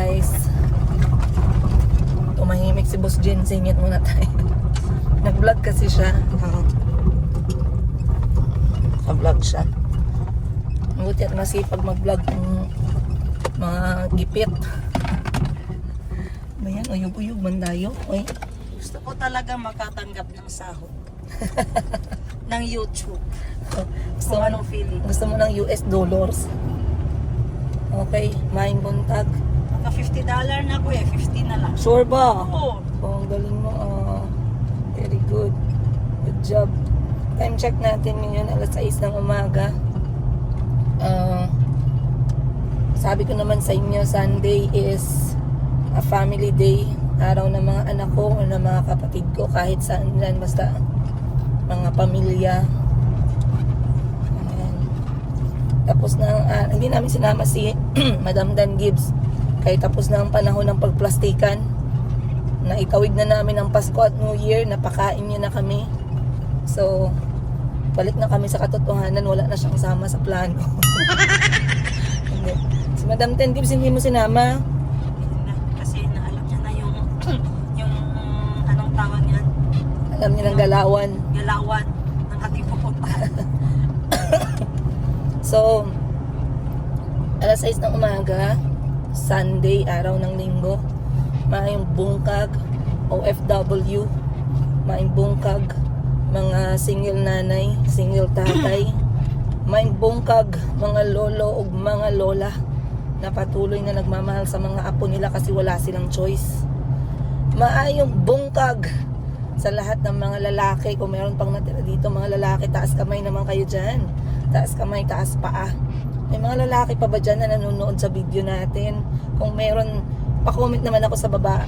guys. Tumahimik si Boss Jen. Singit muna tayo. Nag-vlog kasi siya. Nag-vlog siya. Buti at masipag mag-vlog ng mga gipit. Bayan, uyog-uyog man tayo. Uy. Gusto ko talaga makatanggap ng sahod. Ng YouTube. Gusto Kung mo, anong feeling. gusto mo ng US dollars? Okay, maing buntag. Maka $50 na ko eh. 50 na lang. Sure ba? Oo. Oh, ang galing mo. Very good. Good job. Time check natin ngayon, alas 6 ng umaga. Sabi ko naman sa inyo, Sunday is a family day. Araw ng mga anak ko o ng mga kapatid ko, kahit saan yan, basta mga pamilya. Ayan. Tapos na, hindi namin sinama si Madam Dan Gibbs. Kahit tapos na ang panahon ng pagplastikan, na itawid na namin ang Pasko at New Year, napakain niya na kami. So, balik na kami sa katotohanan, wala na siyang sama sa plano. Hindi. Si Madam Dan Gibbs, hindi mo sinama? Kasi naalam niya na yung anong tawag niyan? Alam niya ng galawan. Galawan ng ating pupuntahan. So, alas 6 ng umaga, Sunday, araw ng linggo, maayong bungkag, OFW, maayong bungkag, mga single nanay, single tatay, maayong bungkag, mga lolo o mga lola, na patuloy na nagmamahal sa mga apo nila kasi wala silang choice. Maayong bungkag sa lahat ng mga lalaki, kung meron pang natira dito, mga lalaki, taas kamay naman kayo dyan. Taas kamay, taas paa. May mga lalaki pa ba dyan na nanonood sa video natin? Kung meron, pa-comment naman ako sa baba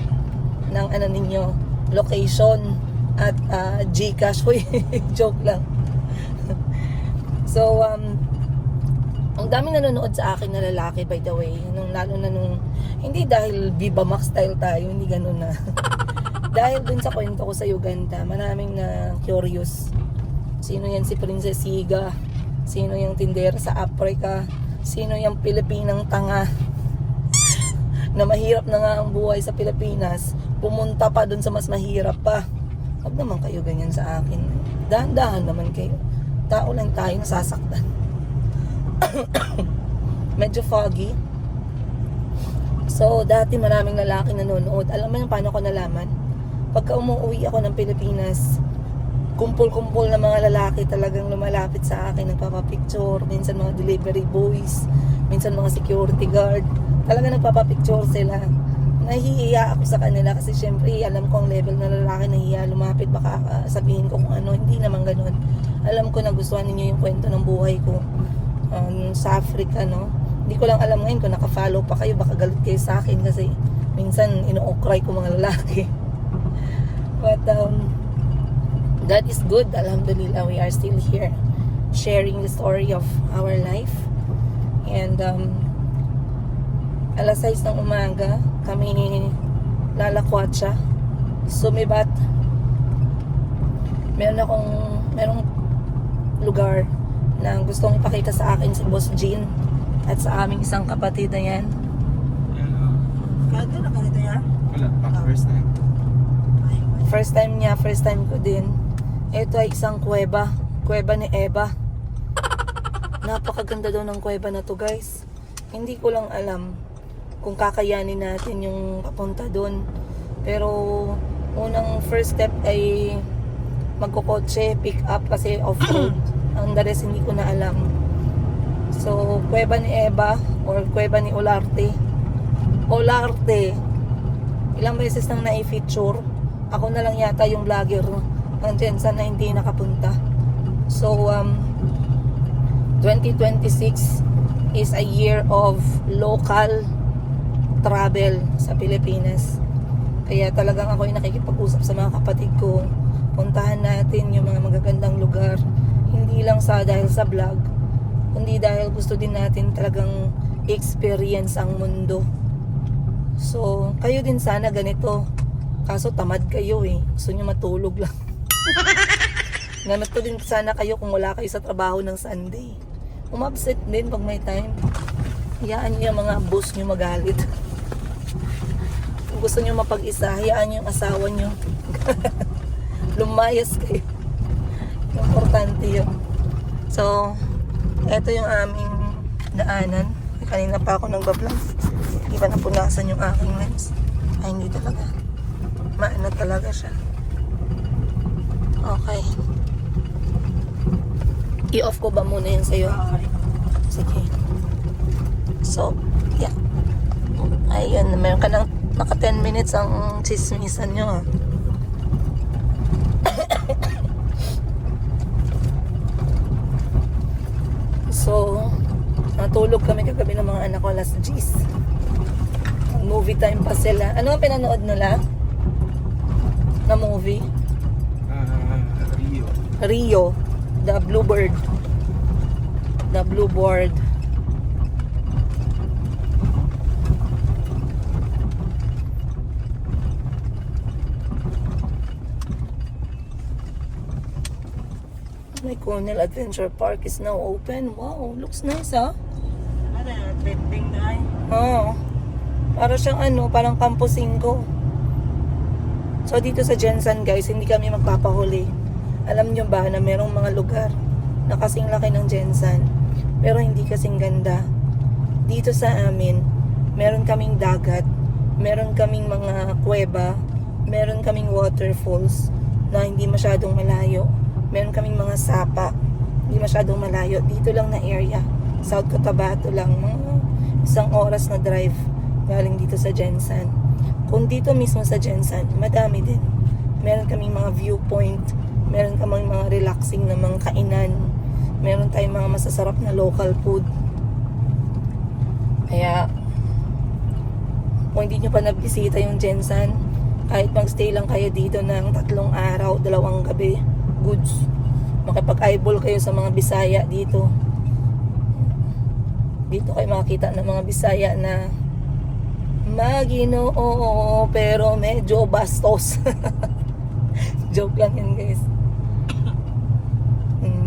ng ano ninyo, location at Gcash. Uy, joke lang. So, ang daming nanonood sa akin na lalaki, by the way. Lalo na nung, hindi dahil Viva Max style tayo, hindi ganun na. Dahil dun sa kwento ko sa Uganda, maraming na curious. Sino yan si Princess Higa? Sino yung tindera sa Africa? Sino yung Pilipinang tanga? Na mahirap na nga ang buhay sa Pilipinas, pumunta pa dun sa mas mahirap pa. Huwag naman kayo ganyan sa akin. Dahan-dahan naman kayo. Tao lang tayo nasasaktan. Medyo foggy. So, dati maraming lalaki nanonood. Alam mo yung paano ko nalaman? Pagka umuwi ako ng Pilipinas, kumpul-kumpul na mga lalaki talagang lumalapit sa akin, nagpapapicture, minsan mga delivery boys, minsan mga security guard, talagang nagpapapicture sila. Nahihiya ako sa kanila kasi syempre alam ko ang level na lalaki, nahihiya lumapit, baka sabihin ko kung ano, hindi naman ganun. Alam ko na gustuhan ninyo yung kwento ng buhay ko sa Africa, no? Hindi ko lang alam ngayon kung naka-follow pa kayo, baka galit kayo sa akin kasi minsan ino-okray ko mga lalaki. But that is good. Alhamdulillah, we are still here sharing the story of our life. And alas 6 ng umaga kami lalakwatsa, sumibat. Merong lugar na gustong ipakita sa akin si Boss Jean at sa aming isang kapatid na yan. Kaya na ganito yan? Wala, first time. First time niya, first time ko din. Ito ay isang kuweba ni Eva. Napakaganda daw ng kuweba na to, guys. Hindi ko lang alam kung kakayanin natin yung papunta doon. Pero unang first step ay magkokotse, pick up kasi off-road. Ang the rest hindi ko na alam. So, kuweba ni Eva or kuweba ni Olarte. Olarte. Ilang beses nang na-feature. Ako na lang yata yung vlogger hanggang sana hindi nakapunta. So, 2026 is a year of local travel sa Pilipinas. Kaya talagang ako ay nakikipag-usap sa mga kapatid ko. Puntahan natin yung mga magagandang lugar. Hindi lang dahil sa vlog, kundi dahil gusto din natin talagang experience ang mundo. So, kayo din sana ganito. Kaso tamad kayo eh. Gusto nyo matulog lang. Ganito din sana kayo kung wala kayo sa trabaho ng Sunday. Umabsent din pag may time. Hayaan nyo yung mga boss nyo magalit. Kung gusto nyo mapag-isa, hayaan nyo yung asawa nyo. Lumayas kayo. Importante yun. So, eto yung aming daanan. Kanina pa ako nagbablog. Hindi pa napunasan yung aking lens. Ay, hindi talaga. Maano talaga siya. Okay. I-off ko ba muna yun sa'yo? Sige. So, yeah. Ayun, meron ka ng naka 10 minutes ang chismisan nyo. Ah. So, natulog kami kagabi ng mga anak ko alas 10. Movie time pa sila. Ano ang pinanood nila? Na movie? Rio. Rio. The Bluebird. The Bluebird. My Cornell Adventure Park is now open. Wow, looks nice ah. Ano, trending na ay. Oo. Para siyang ano, parang Campo 5. So dito sa Jensen guys, hindi kami magpapahuli. Alam nyo ba na merong mga lugar na kasing laki ng Jensen, pero hindi kasing ganda. Dito sa amin, meron kaming dagat, meron kaming mga kuweba, meron kaming waterfalls na hindi masyadong malayo. Meron kaming mga sapa, hindi masyadong malayo. Dito lang na area, South Cotabato lang, mga 1 oras na drive galing dito sa Jensen. Kung dito mismo sa Jensen, madami din. Meron kaming mga viewpoint, meron kaming mga relaxing na mga kainan, meron tayong mga masasarap na local food. Kaya, kung hindi nyo pa nabisita yung Jensen, kahit magstay lang kayo dito ng 3 araw, 2 gabi, goods. Makipag-eyeball kayo sa mga Bisaya dito. Dito kayo makakita ng mga Bisaya na Maginoo pero medyo bastos. Joke lang yan guys.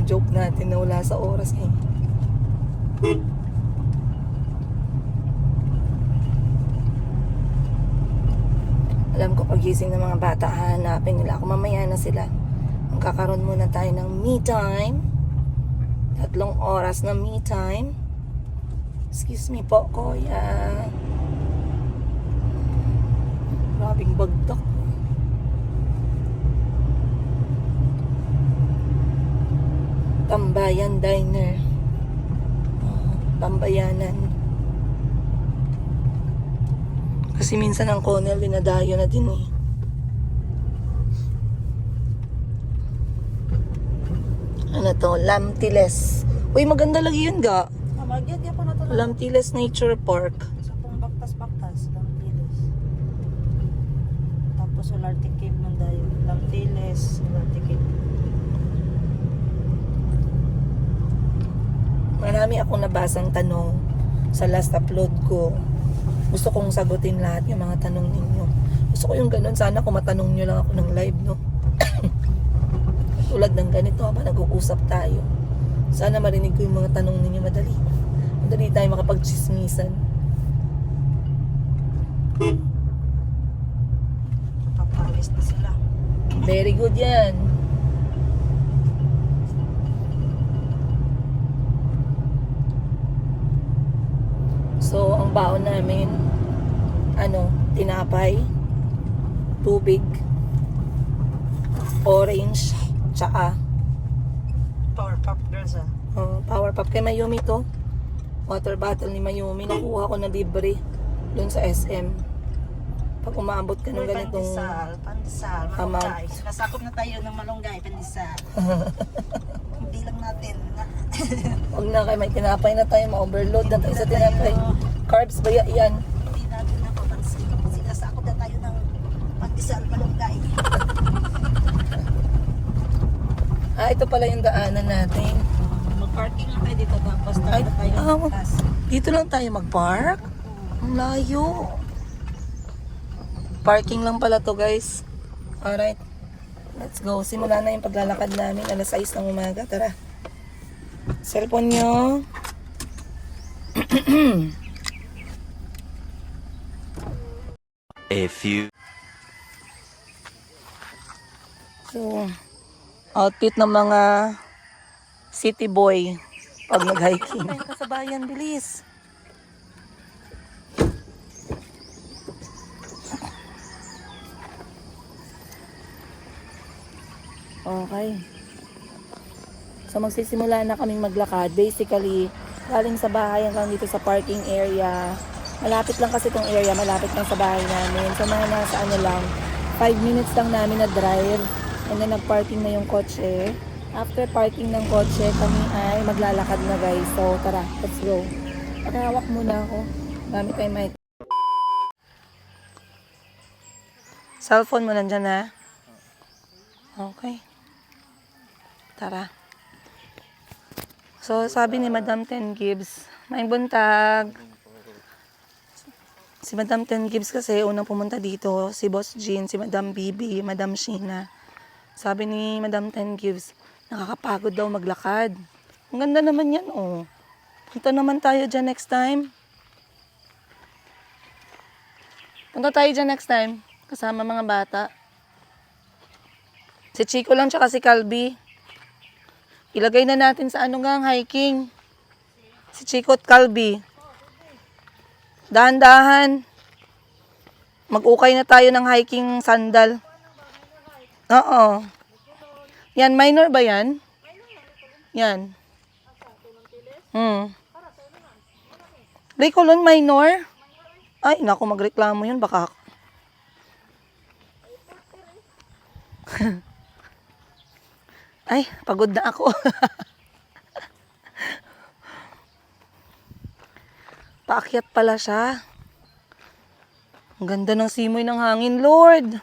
Joke natin na wala sa oras eh. Alam ko pagising ng mga bata, hanapin nila ako. Mamaya na sila. Magkakaroon muna tayo ng me time. 3 oras na me time. Excuse me po, kuya. Grabing bagdak. Tambayan Diner. Tambayanan. Kasi minsan ang Cornell dinadayo na din eh. Ano to? Lamtiles. Uy, maganda lagi yun ga. Magyat ya pa na to. Lamtiles Nature Park. Sa pong baktas-baktas, Lampiles. Tapos solar ticket man dayo. Lampiles, solar ticket. Marami akong nabasang tanong sa last upload ko. Gusto kong sagutin lahat yung mga tanong ninyo. Gusto ko yung ganun. Sana kung matanong nyo lang ako ng live, no? Tulad ng ganito habang nag-uusap tayo. Sana marinig ko yung mga tanong ninyo madali. Madali tayo makapag-chismisan. Papalis na sila. Very good yan. So, ang baon namin, tinapay, tubig, orange, tsaka Power Pop Girls ah. Power Pop. Kay Mayumi to. Water bottle ni Mayumi. Nakuha ko na libre doon sa SM. Pag umaabot ka ng ganitong Pandesal, amount. malunggay. Nasakop na tayo ng malunggay, pandesal. Hindi lang natin. Huwag na kayo, may tinapay na tayo, ma-overload na tayo sa tinapay. Carbs ba yan? Hindi natin napapansin. Sinasakop na tayo ng pandesal, malunggay. Ito pala yung daanan natin. Mag-parking lang tayo dito tapos Ay, tayo tayo ng bus. dito lang tayo mag-park? Ang layo. Parking lang pala to guys. Alright. Let's go. Simula na yung paglalakad namin. Alas 6 ng umaga. Tara. Cellphone nyo. A few. So, outfit ng mga city boy pag nag-hiking. Ay, kasabayan, bilis. Okay. So, magsisimula na kaming maglakad. Basically, galing sa bahay hanggang dito sa parking area. Malapit lang kasi itong area, malapit lang sa bahay namin. So, mga nasa ano lang, 5 minutes lang namin na drive. And then, nag-parking na yung kotse. After parking ng kotse, kami ay maglalakad na guys. So, tara, let's go. Pakihawak muna ako. Gamit tayo mic. Cellphone mo nandyan na? Okay. Tara. So, sabi ni Madam Ten Gibbs, may buntag. Si Madam Ten Gibbs kasi unang pumunta dito, si Boss Jean, si Madam Bibi, Madam Sheena. Sabi ni Madam Ten Gibbs, nakakapagod daw maglakad. Ang ganda naman yan, oh. Punta naman tayo dyan next time. Punta tayo dyan next time, kasama mga bata. Si Chico lang tsaka si Calby. Ilagay na natin sa ano nga hiking. Si Chico at Calby. Dahan-dahan. Mag-ukay na tayo ng hiking sandal. Oo. Yan, minor ba yan? Yan. Ricolon minor? Ay, naku, magreklamo yun. Baka ay, pagod na ako. Paakyat pala siya. Ang ganda ng simoy ng hangin, Lord.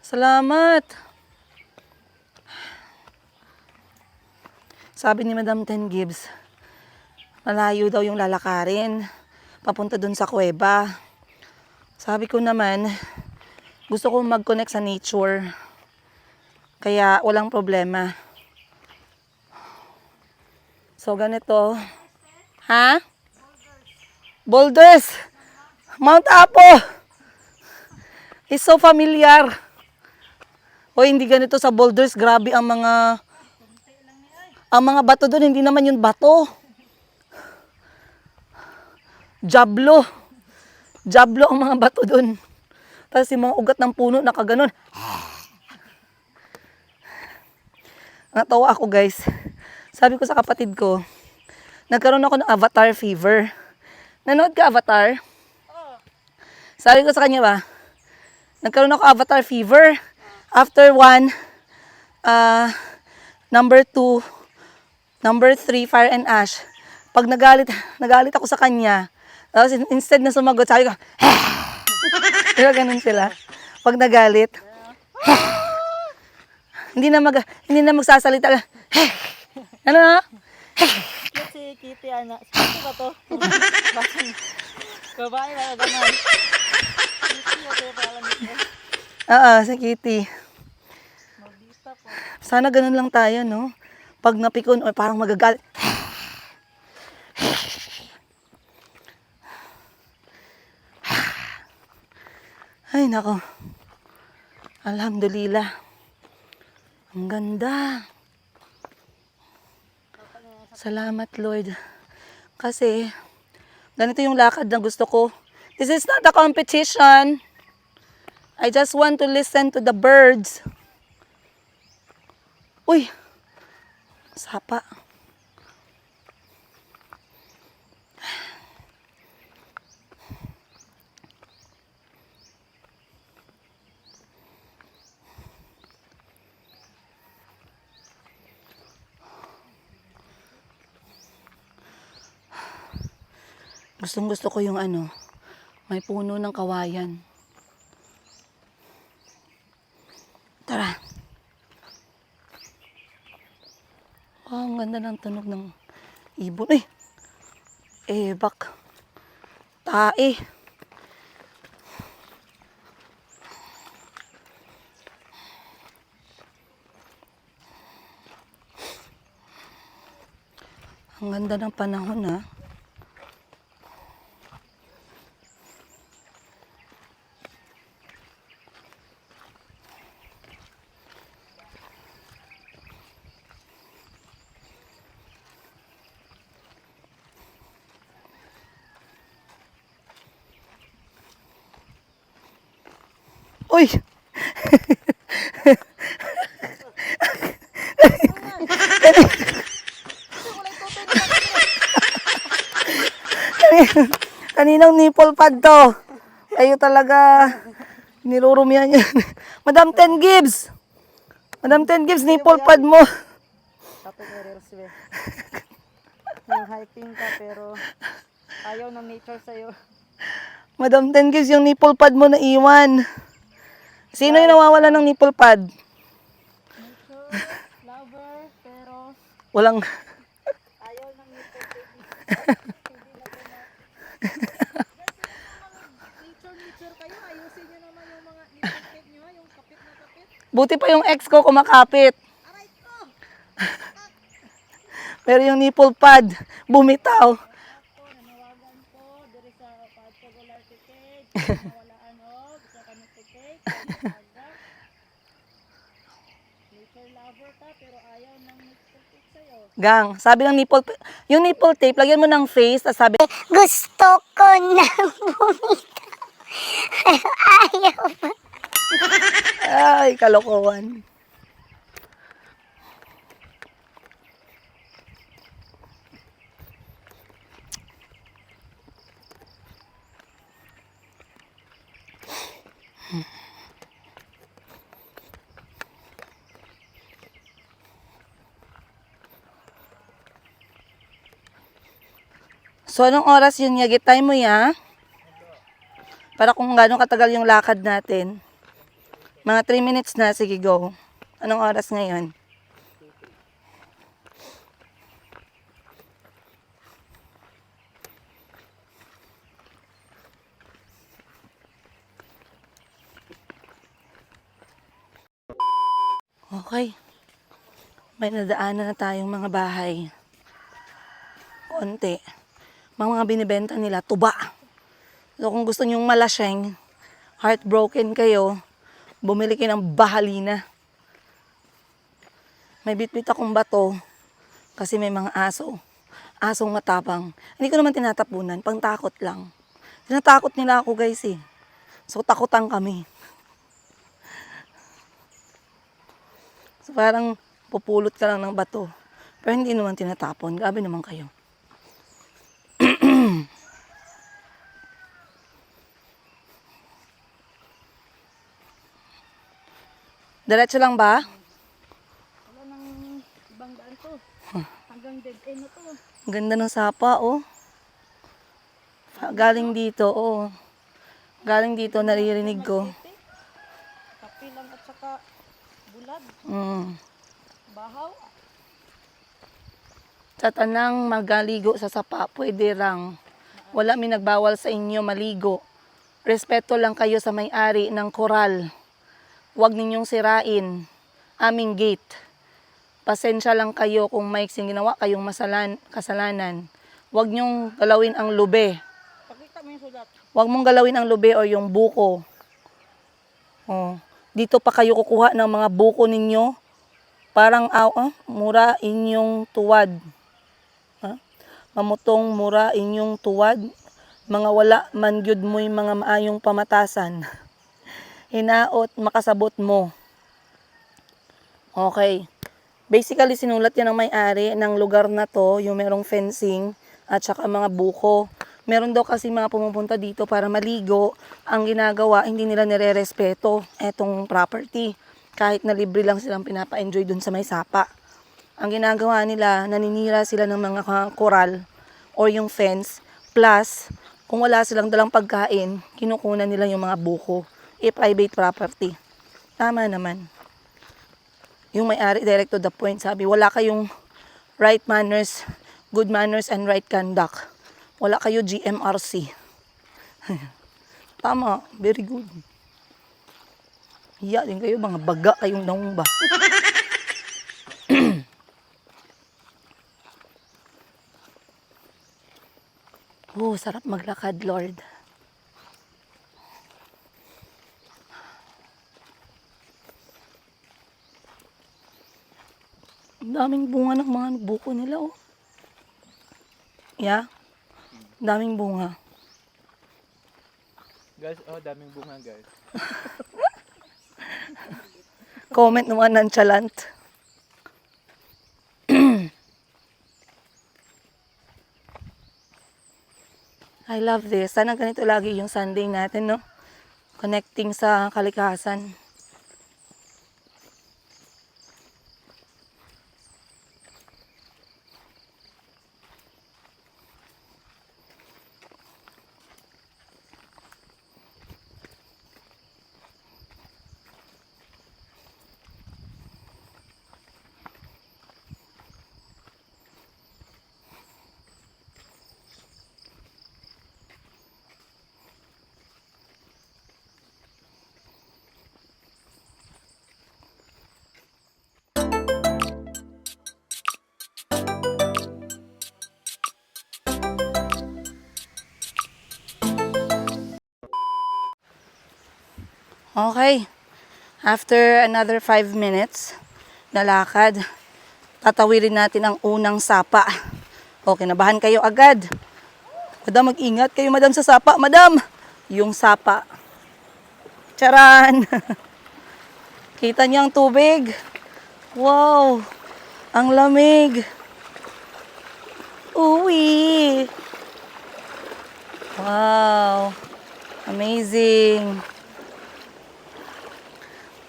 Salamat. Sabi ni Madam Ten Gibbs, malayo daw yung lalakarin. Papunta dun sa kuweba. Sabi ko naman, gusto ko mag-connect sa nature. Kaya walang problema. So ganito. Ha? Boulders. Mount Apo. Is so familiar. O hindi ganito sa boulders. Grabe ang mga bato doon. Hindi naman yung bato. Jablo. Jablo ang mga bato doon. Tapos yung mga ugat ng puno nakaganon. Natawa ako guys. Sabi ko sa kapatid ko, nagkaroon ako ng Avatar fever. Nanood ka Avatar? Sabi ko sa kanya ba, nagkaroon ako Avatar fever. After 1, number 2, number 3, Fire and Ash. Pag nagalit ako sa kanya, tapos instead na sumagot, sabi ko, diba ganun sila? Pag nagalit, hindi na magsasalita. Ano na? Si Kitty, anak. Kitty ba to? Babae na gano'n. Kitty, okay pa alam nito. Oo, si Kitty. Sana ganun lang tayo, no? Pag napikon, o parang magagalit. Ay, nako. Alhamdulillah. Ang ganda. Salamat, Lord. Kasi, ganito yung lakad na gusto ko. This is not a competition. I just want to listen to the birds. Uy! Sapa. Gustong-gusto ko yung ano, may puno ng kawayan. Tara. Oh, ang ganda ng tunog ng ibon. Ay! Ebak. Tae. Ang ganda ng panahon, ha? Uy! Kaninang nipple pad to? Kayo talaga nirurumihan yan. Madam 10 Gibbs! Madam 10 Gibbs, nipple pad mo. Tapos i-reverse. Yung hiking ka pero ayaw ng nature sa'yo. Madam 10 Gibbs, yung nipple pad mo na iwan. Sino yung nawawala ng nipple pad? Nature lover pero Walang... ayaw ng nature baby. Nature kayo, ayusin nyo naman yung mga nipple tape nyo, yung kapit na kapit. Buti pa yung ex ko kumakapit. Aray ko! Pero yung nipple pad, bumitaw. Ako, nanawagan ko, diri sa particular ticket, nawalaan og, sa kami ticket, nature lover ka, pero ayaw ng nature tape sa'yo. Gang, sabi ng nipple, yung nipple tape, lagyan mo ng face, tapos sabi, Gusto ko na bumitaw. Ayaw. ay, kalokohan. So, anong oras yun, Yagit? Time mo ya? Para kung gano'ng katagal yung lakad natin. Mga 3 minutes na, sige go. Anong oras ngayon? Okay. May nadaanan na tayong mga bahay. Konti. Mga binibenta nila, tuba. So kung gusto nyong malasyeng, heartbroken kayo, bumili kayo ng bahalina. May bitbit akong bato kasi may mga aso. Asong matapang. Hindi ko naman tinatapunan, pang takot lang. Tinatakot nila ako guys eh. So takutan kami. So parang pupulot ka lang ng bato. Pero hindi naman tinatapon. Grabe naman kayo. Diretso lang ba? Wala nang ibang daan to. Hanggang dead end na to. Ang ganda ng sapa, oh. Galing dito, oh. Galing dito, naririnig ko. Kapi lang at saka bulad. Bahaw. Sa tanang magaligo sa sapa, pwede lang. Wala may nagbawal sa inyo maligo. Respeto lang kayo sa may-ari ng koral. Huwag ninyong sirain aming gate. Pasensya lang kayo kung may ginawa kayong kasalanan. Huwag nyong galawin ang lube. Pakita mo yung sulat. Huwag mong galawin ang lube o yung buko. Oh, dito pa kayo kukuha ng mga buko ninyo. Parang mura inyong tuwad. Mamutong mura inyong tuwad. Mga wala man gyud mo'y mga maayong pamatasan. Hinaot makasabot mo. Okay. Basically, sinulat yan ng may-ari ng lugar na to, yung merong fencing at saka mga buko. Meron daw kasi mga pumupunta dito para maligo. Ang ginagawa, hindi nila nire-respeto etong property. Kahit na libre lang silang pinapa-enjoy dun sa may sapa. Ang ginagawa nila, naninira sila ng mga koral or yung fence. Plus, kung wala silang dalang pagkain, kinukunan nila yung mga buko. Private property. Tama naman. Yung may-ari, direct to the point, sabi, wala kayong right manners, good manners, and right conduct. Wala kayo GMRC. Tama, very good. Hiya din kayo, mga baga kayong naong ba? Oh, sarap maglakad, Lord. Ang daming bunga ng mga buko nila, oh. Yeah? Daming bunga. Guys, oh, daming bunga guys. Comment naman nonchalant. I love this. Sana ganito lagi yung Sunday natin, no? Connecting sa kalikasan. Okay. After another 5 minutes na lakad, tatawirin natin ang unang sapa. Okay, nabahan kayo agad. Madam, mag-ingat kayo, madam, sa sapa. Madam, yung sapa. Charan! Kita niyo ang tubig? Wow! Ang lamig! Uwi! Wow! Amazing!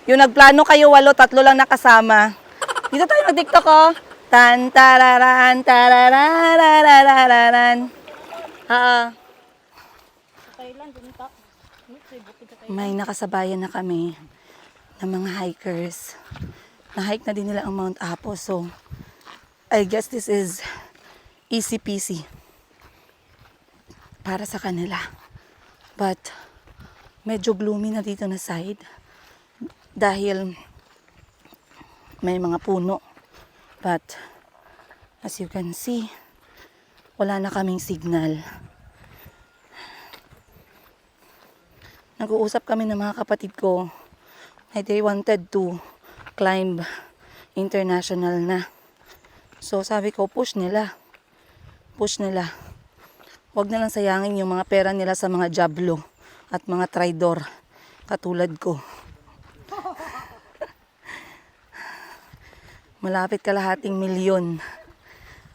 Yung nagplano kayo 8, 3 lang nakasama. Dito tayo mag-TikTok, oh. Tan tararan tararararararan. Thailand, ganito. Bukid sa Thailand. May nakasabayan na kami ng mga hikers. Na-hike na din nila ang Mount Apo. So, I guess this is easy peasy para sa kanila. But, medyo gloomy na dito na side. Dahil may mga puno. But, as you can see, wala na kaming signal. Nag-uusap kami ng mga kapatid ko na they wanted to climb international na. So, sabi ko, push nila. Push nila. Huwag na lang sayangin yung mga pera nila sa mga jablo at mga tridor katulad ko. Malapit kalahating milyon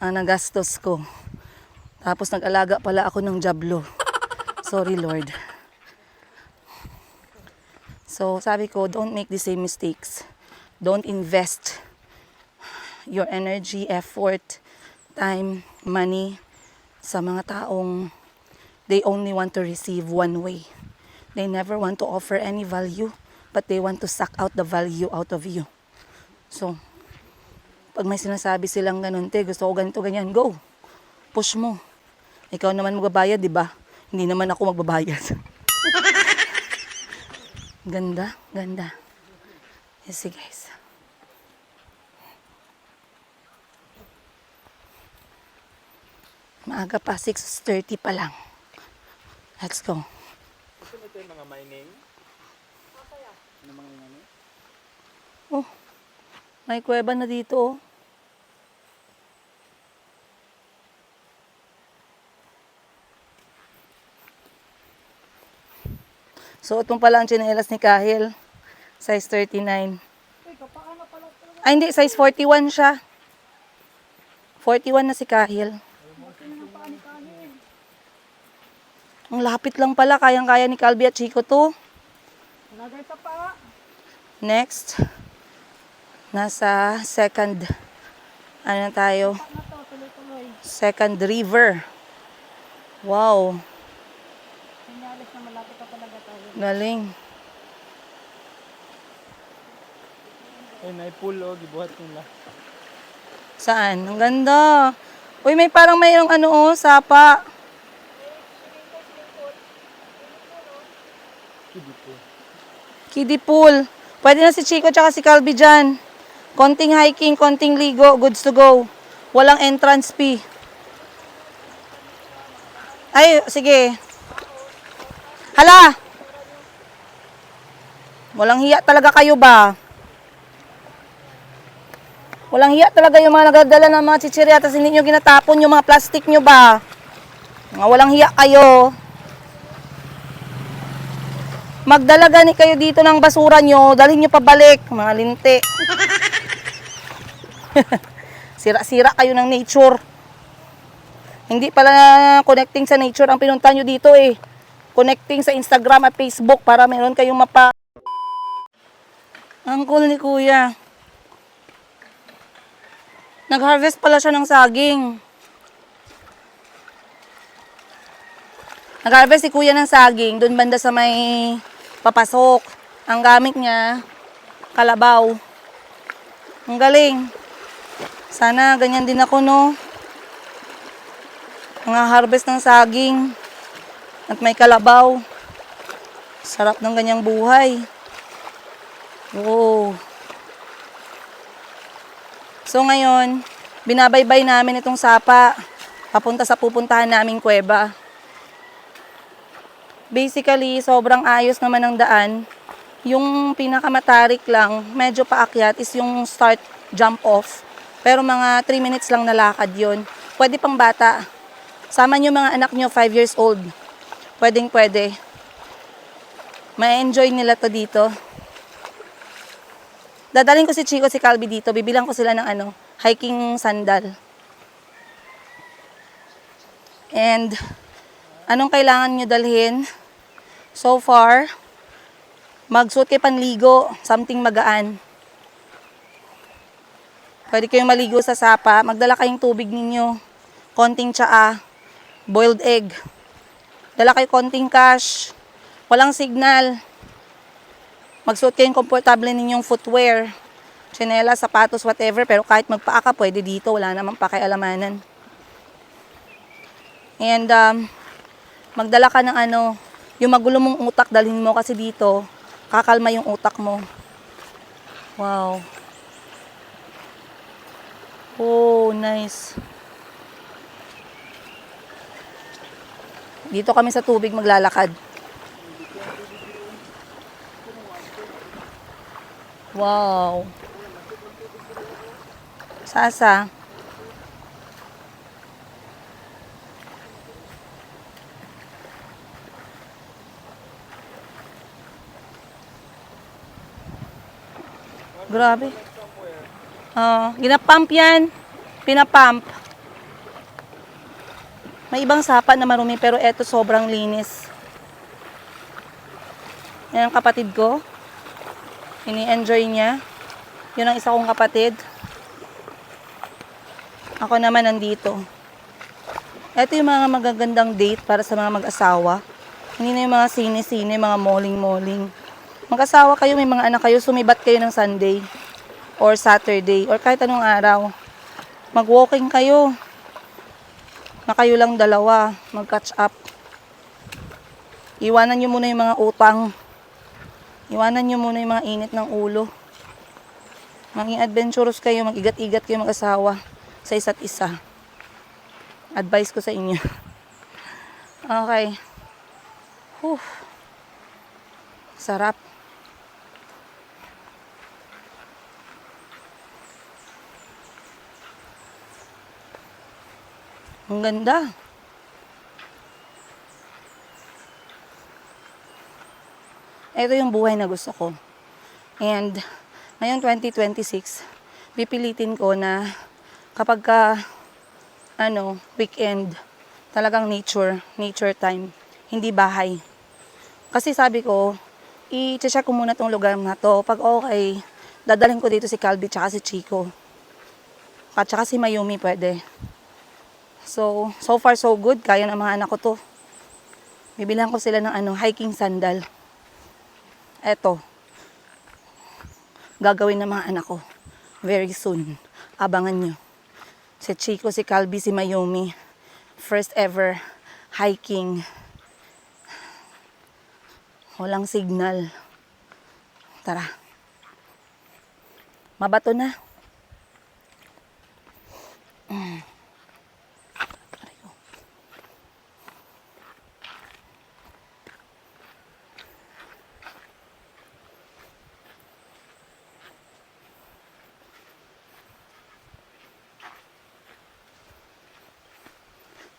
ang nagastos ko. Tapos nag-alaga pala ako ng jablo. Sorry, Lord. So, sabi ko, don't make the same mistakes. Don't invest your energy, effort, time, money sa mga taong they only want to receive one way. They never want to offer any value, but they want to suck out the value out of you. So, pag may sinasabi silang ganun, te, gusto ko ganito, ganyan, go. Push mo. Ikaw naman magbabayad, di ba? Hindi naman ako magbabayad. Ganda, ganda. Yes, guys. Maaga pa, 6:30 pa lang. Let's go. Gusto mo ito yung mga mining? Ano mga mining? Oh, may kuweba na dito, oh. Suot mo pala ang tsinelas ni Kahil. Size 39. Ay, hindi. Size 41 siya. 41 na si Kahil. Ang lapit lang pala. Kayang-kaya ni Calby at Chico to. Another sapa. Next. Nasa second. Ano na tayo? Ano to, tuloy-tuloy. Second river. Wow. Sinyalis na malapit pa talaga tayo. Galing. Ay, naipul o, gibuhat nila. Saan? Ang ganda. Uy, may parang mayroong ano, oh, sapa. Kiddie pool. Pwede na si Chico tsaka si Calby dyan. Konting hiking, konting ligo, goods to go. Walang entrance fee. Ay, sige. Hala! Walang hiya talaga kayo ba? Walang hiya talaga yung mga nagdadala ng mga chichirya tapos hindi nyo ginatapon yung mga plastic nyo ba? Mga walang hiya kayo. Magdala gani kayo dito ng basura nyo, dalhin nyo pabalik, mga linti. Sira-sira kayo ng nature. Hindi pala connecting sa nature ang pinunta nyo dito eh. Connecting sa Instagram at Facebook para meron kayong mapa... Ang cool ni Kuya. Nag-harvest pala siya ng saging. Nag-harvest si Kuya ng saging, doon banda sa may papasok. Ang gamit niya, kalabaw. Ang galing. Sana ganyan din ako, no? Mga harvest ng saging. At may kalabaw. Sarap ng ganyang buhay. Wow. So ngayon, binabaybay namin itong sapa. Papunta sa pupuntahan naming kuweba. Basically, sobrang ayos naman ng daan. Yung pinakamatarik lang, medyo paakyat, is yung start jump off. Pero mga 3 minutes lang nalakad yun. Pwede pang bata. Sama nyo mga anak nyo, 5 years old. Pwedeng pwede. Ma-enjoy nila to dito. Dadalhin ko si Chico, si Calby dito. Bibilang ko sila ng hiking sandal. And, anong kailangan nyo dalhin? So far, magsuot kayo panligo, something magaan. Pwede kayong maligo sa sapa. Magdala kayong tubig ninyo. Konting tsaa. Boiled egg. Dala kayo konting cash. Walang signal. Magsuot kayong komportable ninyong footwear. Tsinelas, sapatos, whatever. Pero kahit magpaa ka, pwede dito. Wala namang pakialamanan. And, magdala ka ng yung magulo mong utak, dalhin mo kasi dito, kakalma yung utak mo. Wow. Oh, nice. Dito kami sa tubig maglalakad. Wow. Sasa. Grabe. Ginapump yan. Pinapump. May ibang sapa na marumi pero eto sobrang linis. Yan ang kapatid ko. Ini-enjoy niya. Yun ang isa kong kapatid. Ako naman nandito. Ito yung mga magagandang date para sa mga mag-asawa. Hindi na yung mga sine-sine, mga malling-malling. Mag-asawa kayo, may mga anak kayo, sumibat kayo ng Sunday or Saturday or kahit anong araw. Mag-walking kayo. Na kayo lang dalawa, mag-catch up. Iwanan nyo muna yung mga utang. Iwanan nyo muna yung mga init ng ulo. Maging adventurous kayo, mag-igat-igat kayo mag-asawa sa isa't isa. Advice ko sa inyo. Okay. Whew. Sarap. Ang ganda. Ito yung buhay na gusto ko. And, ngayon 2026, pipilitin ko na kapag weekend, talagang nature time, hindi bahay. Kasi sabi ko, i-check ko muna tong lugar na to. Pag okay, dadalhin ko dito si Calby tsaka si Chico. At tsaka si Mayumi pwede. So far so good. Kaya ng mga anak ko to. Bibilang ko sila ng hiking sandal. Eto. Gagawin ng mga anak ko. Very soon. Abangan nyo. Si Chico, si Calby, si Mayumi. First ever hiking. Walang signal. Tara. Mabato na.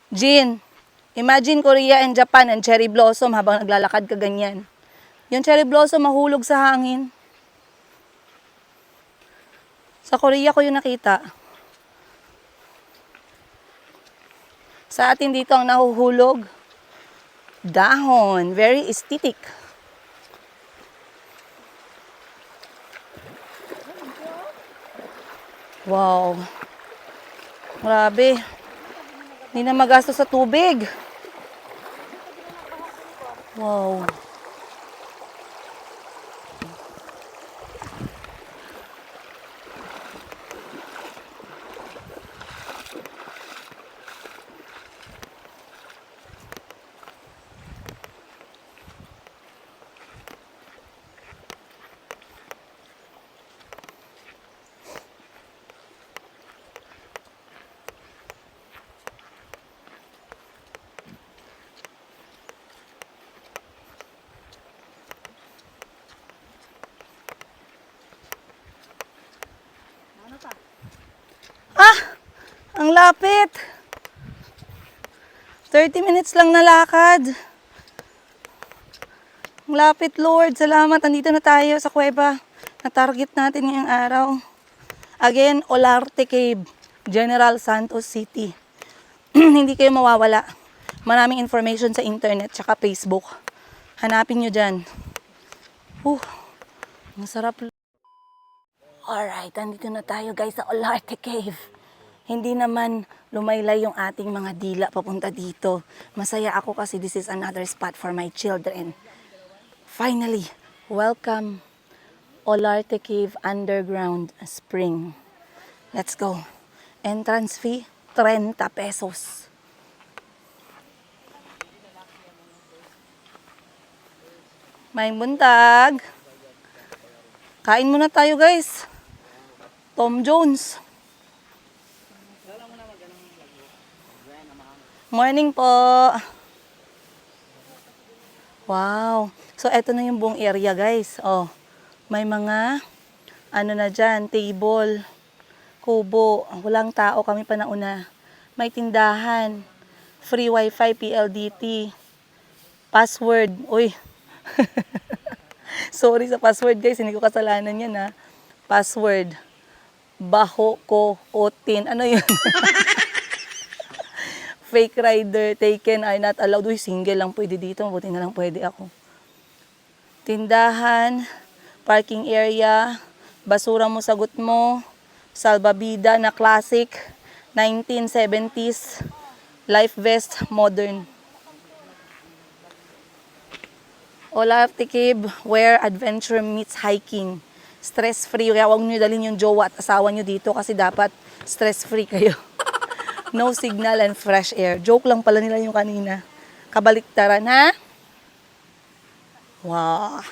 Jean, imagine Korea and Japan and cherry blossom habang naglalakad ka ganyan. Yung cherry blossom mahulog sa hangin. Sa Korea ko yung nakita. Sa atin dito ang nahuhulog, dahon. Very aesthetic. Wow. Grabe. Hindi na magastos sa tubig. Wow. Ang lapit. 30 minutes lang na lakad. Ang lapit, Lord. Salamat. Andito na tayo sa kuweba. Na-target natin ngayong araw. Again, Olarte Cave, General Santos City. Hindi kayo mawawala. Maraming information sa internet tsaka Facebook. Hanapin nyo dyan. Masarap. Alright, andito na tayo guys sa Olarte Cave. Hindi naman lumaylay yung ating mga dila papunta dito. Masaya ako kasi this is another spot for my children. Finally, welcome Olarte Cave Underground Spring. Let's go. Entrance fee, 30 pesos. May buntag. Kain muna tayo guys. Tom Jones. Morning po. Wow. So, eto na yung buong area, guys. Oh, may mga, ano na dyan, table, kubo. Walang tao, kami pa nauna. May tindahan, free wifi, PLDT, password. Uy. Sorry sa password, guys. Hindi ko kasalanan yan, ha. Password. Baho ko otin. Ano yun? Fake rider taken are not allowed. Uy, single lang pwede dito. Mabuti na lang pwede ako. Tindahan, parking area, basura mo sagot mo, salbabida na classic, 1970s, life vest, modern. Olarte Cave, where adventure meets hiking. Stress-free. Kaya huwag nyo dalhin yung jowa at asawa nyo dito kasi dapat stress-free kayo. No signal and fresh air. Joke lang pala nila yung kanina. Kabaliktaran, ha? Wow.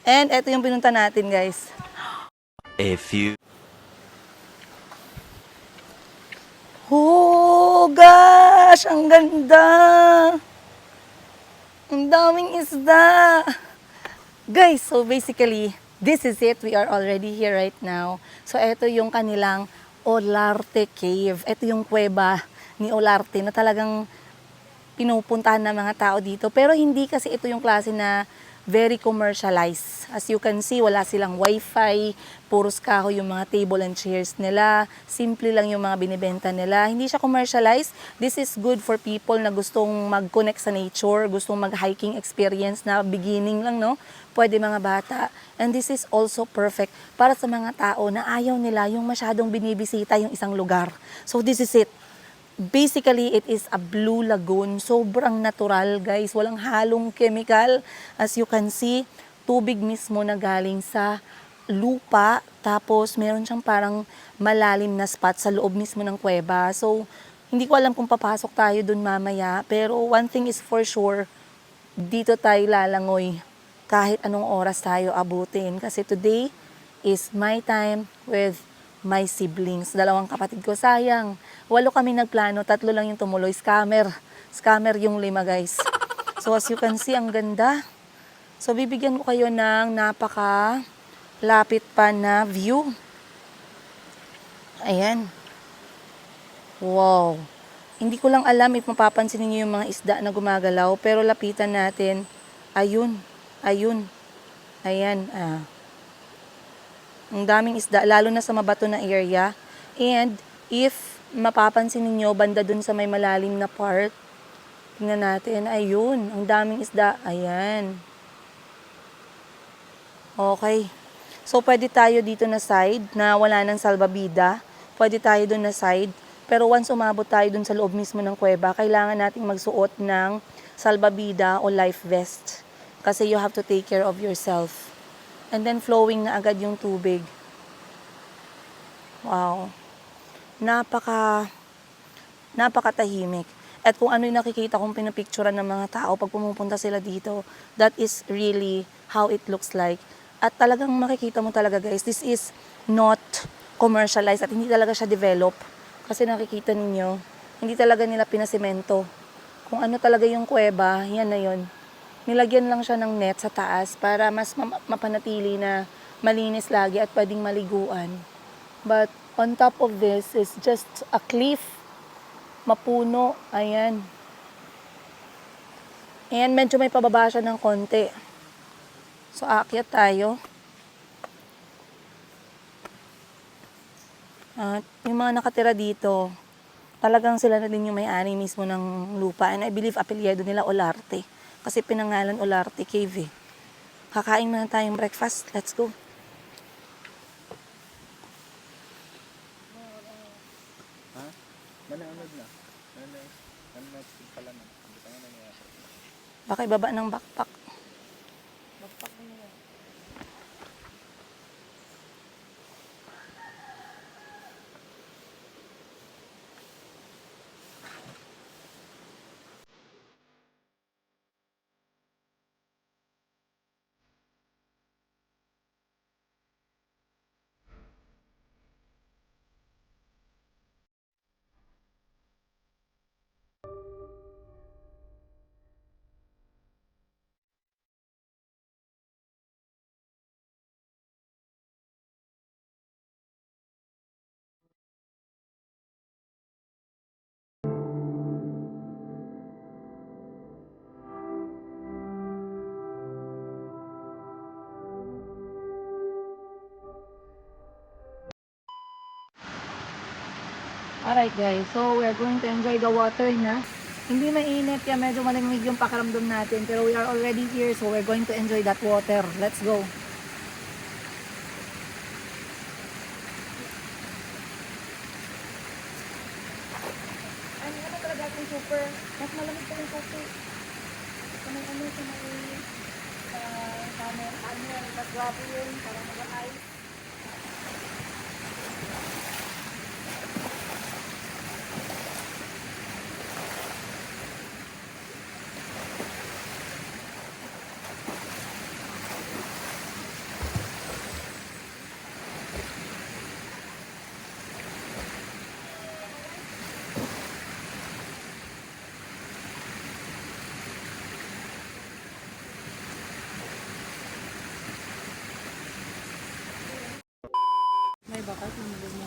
And eto yung pinunta natin, guys. A few. Oh, gosh! Ang ganda! Ang daming isda! Guys, so basically, this is it. We are already here right now. So, eto yung kanilang Olarte Cave. Ito yung kuweba ni Olarte na talagang pinupuntahan ng mga tao dito. Pero hindi kasi ito yung klase na very commercialized. As you can see, wala silang wifi, puros kahoy yung mga table and chairs nila. Simple lang yung mga binibenta nila. Hindi siya commercialized. This is good for people na gustong mag-connect sa nature, gustong mag-hiking experience na beginning lang, no? Pwede mga bata. And this is also perfect para sa mga tao na ayaw nila yung masyadong binibisita yung isang lugar. So this is it. Basically, it is a blue lagoon. Sobrang natural, guys. Walang halong chemical. As you can see, tubig mismo na galing sa lupa. Tapos, meron siyang parang malalim na spot sa loob mismo ng kuweba. So, hindi ko alam kung papasok tayo dun mamaya. Pero one thing is for sure, dito tayo lalangoy kahit anong oras tayo abutin. Kasi today is my time with my siblings. 2 kapatid ko. Sayang. 8 kami nagplano. 3 lang yung tumuloy. Scammer. Scammer yung 5, guys. So, as you can see, ang ganda. So, bibigyan ko kayo ng napaka-lapit pa na view. Ayan. Wow. Hindi ko lang alam if mapapansin niyo yung mga isda na gumagalaw. Pero lapitan natin. Ayun. Ayun. Ayan, ang daming isda, lalo na sa mabato na area. And if mapapansin ninyo, banda dun sa may malalim na part, tingnan natin, ayun, ang daming isda. Ayan. Okay. So, pwede tayo dito na side na wala ng salbabida. Pwede tayo dun na side. Pero once umabot tayo dun sa loob mismo ng kuweba, kailangan nating magsuot ng salbabida o life vest. Kasi you have to take care of yourself. And then flowing na agad yung tubig. Wow. Napakatahimik. At kung ano yung nakikita kong pinapicturean ng mga tao pag pumupunta sila dito, that is really how it looks like. At talagang makikita mo talaga guys, this is not commercialized at hindi talaga siya develop. Kasi nakikita ninyo, hindi talaga nila pinasemento. Kung ano talaga yung kuweba, yan na yun. Nilagyan lang siya ng net sa taas para mas mapanatili na malinis lagi at pwedeng maliguan. But on top of this is just a cliff. Mapuno. Ayan. And medyo may pababa siya ng konti. So, aakyat tayo. At yung mga nakatira dito, talagang sila na din yung may-ari mismo ng lupa. And I believe apelyido nila Olarte. Kasi pinangalan Olarte Cave eh. Kakain muna tayong breakfast. Let's go. Ha? Manood na. Nanonood pala na. Hindi pa nga nangyayari. Baka ibaba ng backpack. Alright guys, so we're going to enjoy the water na. Hindi mainit kaya medyo malamig yung pakiramdam natin. Pero we are already here, so we're going to enjoy that water. Let's go. Ano talaga yung super? Mas malamig pa yung super. Sa may sa may camera, mas grabe yun. Parang mag-ice.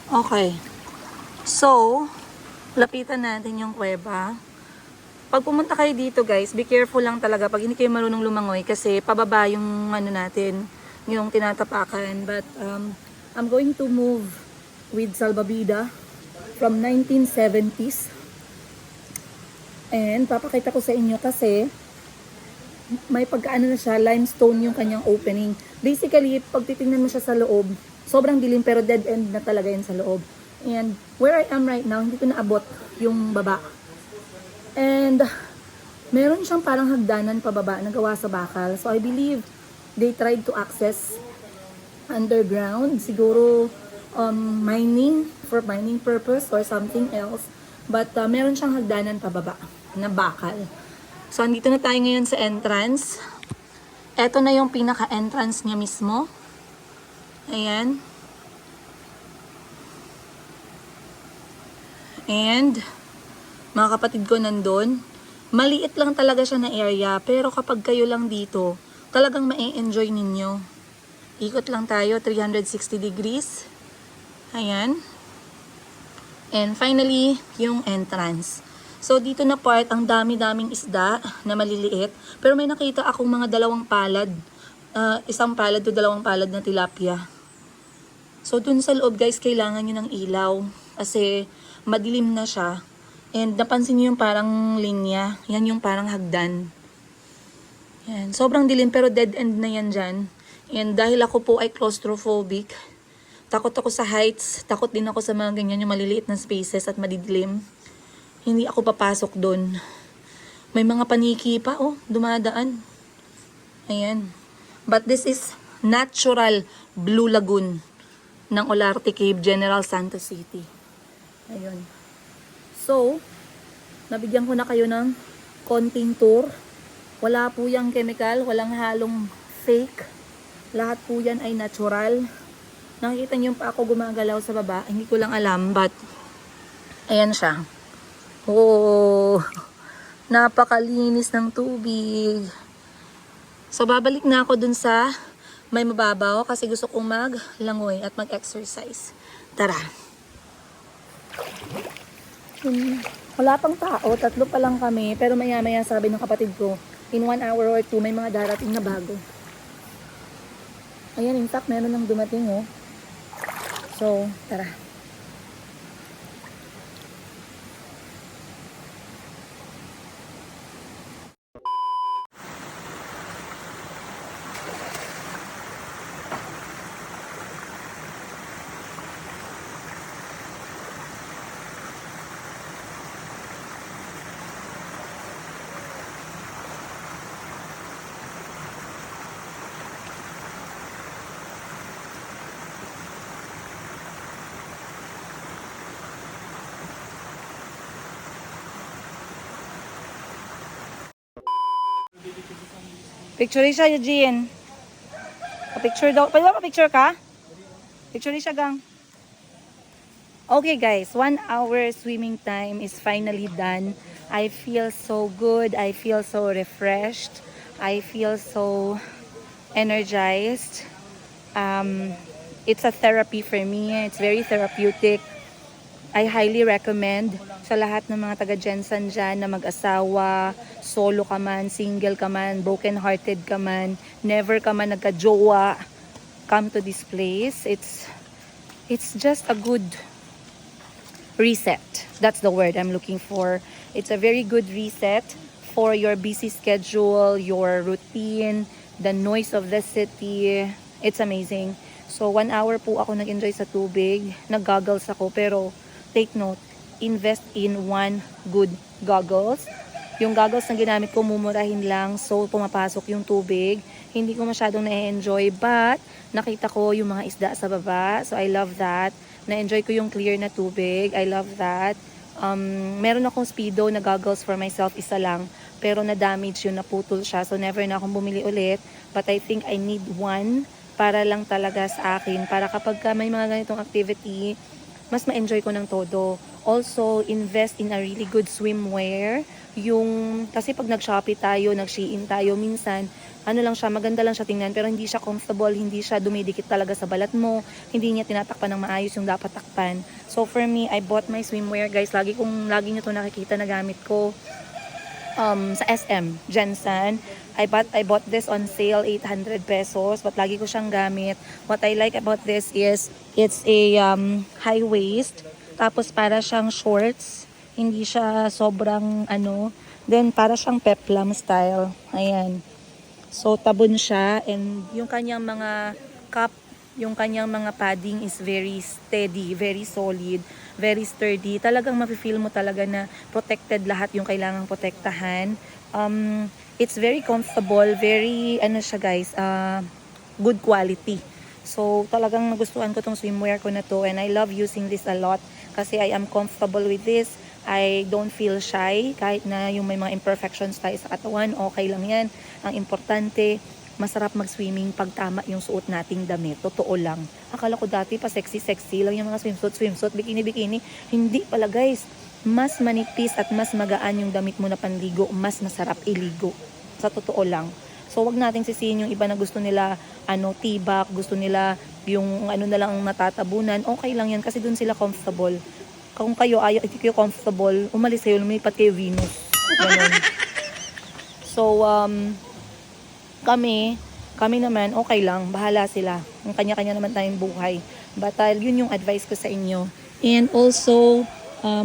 Okay. So, lapitan natin yung kuweba. Pag pumunta kayo dito guys, be careful lang talaga pag hindi kayo marunong lumangoy kasi pababa yung ano natin, yung tinatapakan. But I'm going to move with salbabida from 1970s. And papakita ko sa inyo kasi may pagkaano na siya, limestone yung kanyang opening. Basically, pag titingnan mo siya sa loob, sobrang dilim pero dead end na talaga yan sa loob. And where I am right now, hindi ko naabot yung baba. And meron siyang parang hagdanan pababa na gawa sa bakal. So I believe they tried to access underground. Siguro mining, for mining purpose or something else. But meron siyang hagdanan pababa na bakal. So andito na tayo ngayon sa entrance. Ito na yung pinaka-entrance niya mismo. Ayan. And, mga kapatid ko nandun, maliit lang talaga siya na area, pero kapag kayo lang dito, talagang ma-enjoy ninyo. Ikot lang tayo, 360 degrees. Ayan. And finally, yung entrance. So, dito na part, ang dami-daming isda na maliliit. Pero may nakita akong mga dalawang palad. isang palad to dalawang palad na tilapia. So dun sa loob guys, kailangan nyo ng ilaw kasi madilim na siya. And napansin nyo yung parang linya, yan yung parang hagdan. Yan, sobrang dilim pero dead end na yan dyan. And dahil ako po ay claustrophobic, takot ako sa heights, takot din ako sa mga ganyan yung maliliit na spaces at madidilim. Hindi ako papasok dun. May mga paniki pa, oh, dumadaan. Ayan. But this is natural Blue Lagoon ng Olarte Cave, General Santos City. Ayun. So, nabigyan ko na kayo ng konting tour. Wala po yung chemical, walang halong fake. Lahat po yan ay natural. Nakikita niyo pa ako gumagalaw sa baba. Hindi ko lang alam, but ayan siya. Oh, napakalinis ng tubig. So, babalik na ako dun sa may mababaw kasi gusto kong maglangoy at mag-exercise. Tara! Wala pang tao, 3 pa lang kami, pero maya-maya sabi ng kapatid ko, in 1 hour or 2, may mga darating na bago. Ayan, in fact, meron lang dumating, oh. So, tara. Picture siya, Eugene. Pa-picture daw. Pwede ba pa-picture ka? Picture siya, gang. Okay, guys. 1 hour swimming time is finally done. I feel so good. I feel so refreshed. I feel so energized. It's a therapy for me. It's very therapeutic. I highly recommend sa lahat ng mga taga-Jensen dyan na mag-asawa, solo ka man, single ka man, broken-hearted ka man, never ka man nagka-jowa, come to this place. It's just a good reset. That's the word I'm looking for. It's a very good reset for your busy schedule, your routine, the noise of the city. It's amazing. So 1 hour po ako nag-enjoy sa tubig. Nag-goggles ako pero take note, invest in one good goggles. Yung goggles na ginamit ko, mumurahin lang. So, pumapasok yung tubig. Hindi ko masyadong na-enjoy. But, nakita ko yung mga isda sa baba. So, I love that. Na-enjoy ko yung clear na tubig. I love that. Meron akong Speedo na goggles for myself. Isa lang. Pero na-damage yun. Naputol siya. So, never na akong bumili ulit. But I think I need one para lang talaga sa akin. Para kapag may mga ganitong activity, mas ma-enjoy ko ng todo. Also, invest in a really good swimwear. Kasi pag nag-Shopee tayo, nag-Shein tayo, minsan, maganda lang siya tingnan, pero hindi siya comfortable, hindi siya dumidikit talaga sa balat mo, hindi niya tinatakpan ng maayos yung dapat takpan. So, for me, I bought my swimwear, guys. Lagi nyo to nakikita na gamit ko sa SM, Jensen. I bought this on sale, 800 pesos, but lagi ko siyang gamit. What I like about this is, it's a high waist, tapos para siyang shorts, hindi siya sobrang then para siyang peplum style. Ayan. So, tabon siya, and yung kanyang mga cup, yung kanyang mga padding is very steady, very solid, very sturdy. Talagang mafe-feel mo talaga na protected lahat yung kailangang protektahan. It's very comfortable, very, siya guys, good quality. So, talagang nagustuhan ko tong swimwear ko na to, and I love using this a lot kasi I am comfortable with this. I don't feel shy kahit na yung may mga imperfections tayo sa katawan, okay lang yan. Ang importante, masarap mag-swimming pag tama yung suot nating damit. Totoo lang. Akala ko dati pa sexy lang yung mga swimsuit, bikini. Hindi pala, guys. Mas manipis at mas magaan yung damit mo na panligo, mas masarap iligo. Sa totoo lang. So, wag nating sisihin yung iba na gusto nila, tibak, gusto nila yung na lang natatabunan. Okay lang yan kasi dun sila comfortable. Kung kayo hindi kayo comfortable, umalis kayo, lumipat kayo Venus. Ganun. So, kami, Kami naman, okay lang. Bahala sila. Ang kanya-kanya naman tayong buhay. But yun yung advice ko sa inyo. And also,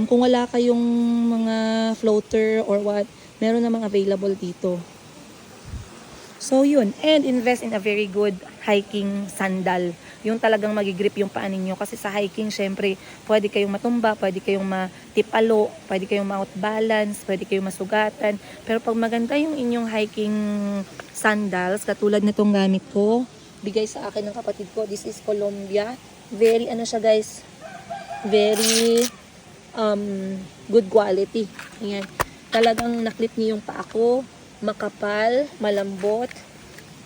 kung wala kayong mga floater or what, meron namang available dito. So yun. And invest in a very good hiking sandal. Yung talagang magigrip yung paa ninyo. Kasi sa hiking, syempre, pwede kayong matumba, pwede kayong matipalo, pwede kayong ma-out balance, pwede kayong masugatan. Pero pag maganda yung inyong hiking sandals, katulad na itong gamit ko, bigay sa akin ng kapatid ko, this is Columbia. Very, ano siya guys, very good quality. Ayan. Talagang naklip niyo yung paa ko, makapal, malambot.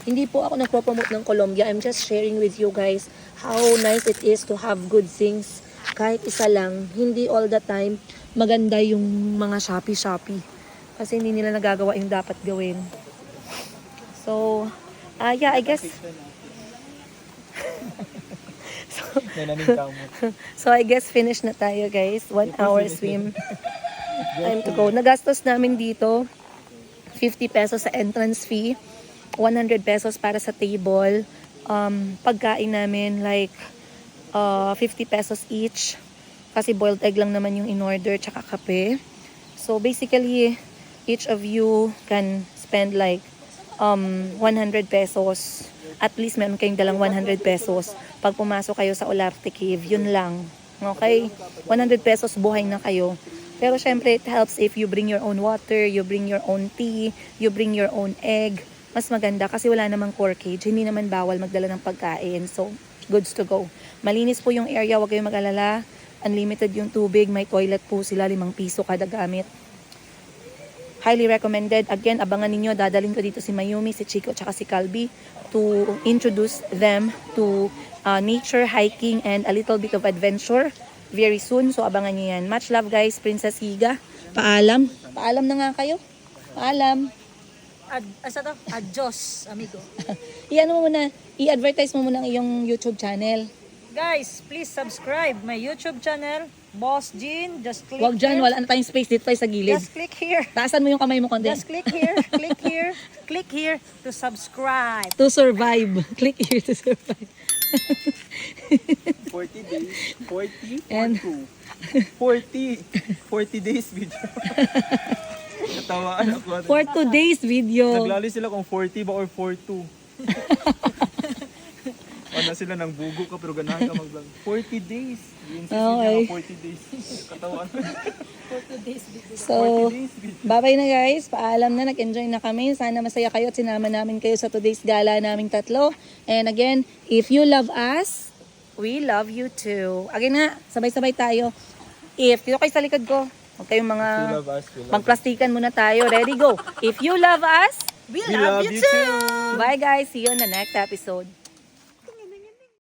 Hindi po ako nagpo-promote ng Columbia. I'm just sharing with you guys how nice it is to have good things. Kahit isa lang, hindi all the time maganda yung mga Shopee. Kasi hindi nila nagagawa yung dapat gawin. So, yeah, I guess... So, I guess finish na tayo guys. 1 hour swim. Time to go. Nagastos namin dito 50 pesos sa entrance fee. 100 pesos para sa table. Pagkain namin like 50 pesos each. Kasi boiled egg lang naman yung in-order tsaka kape. So basically, each of you can spend like 100 pesos. At least meron kayong dalang 100 pesos pag pumasok kayo sa Olarte Cave. Yun lang. Okay? 100 pesos buhay na kayo. Pero syempre, it helps if you bring your own water, you bring your own tea, you bring your own egg. Mas maganda kasi wala namang core cage. Hindi naman bawal magdala ng pagkain. So, goods to go. Malinis po yung area. Huwag kayong mag-alala. Unlimited yung tubig. May toilet po sila. 5 piso kada gamit. Highly recommended. Again, abangan ninyo. Dadalhin ko dito si Mayumi, si Chico, tsaka si Calby to introduce them to nature, hiking, and a little bit of adventure very soon. So, abangan nyo yan. Much love guys. Princess Higa. Paalam. Paalam na nga kayo. Paalam. Adios, amigo. Iyan mo muna, i-advertise mo muna ang iyong YouTube channel. Guys, please subscribe my YouTube channel, Boss Jean. Just click Huwag dyan, here. wala na tayong space dito tayo sa gilid. Just click here. Taasan mo yung kamay mo konti. Just click here. Click here. Click here to subscribe. To survive. Click here to survive. 40 days. 40? And- 42. 40 days video. Natawaan ako. For today's video. Naglali sila kung 40 ba or 42. Ano sila nang bugo ka pero ganahan ka mag-vlog. 40 days. Yung Okay. 40 days. Katawan. So, 40 days video. bye-bye na guys. Paalam na. Nag-enjoy na kami. Sana masaya kayo at sinama namin kayo sa today's gala naming tatlo. And again, if you love us, we love you too. Again nga, sabay-sabay tayo. If, dito kayo sa likod ko. Huwag kayong mga... We love us. We love Magplastikan muna tayo. Ready, go. If you love us, We We love you too. bye guys. See you on the next episode.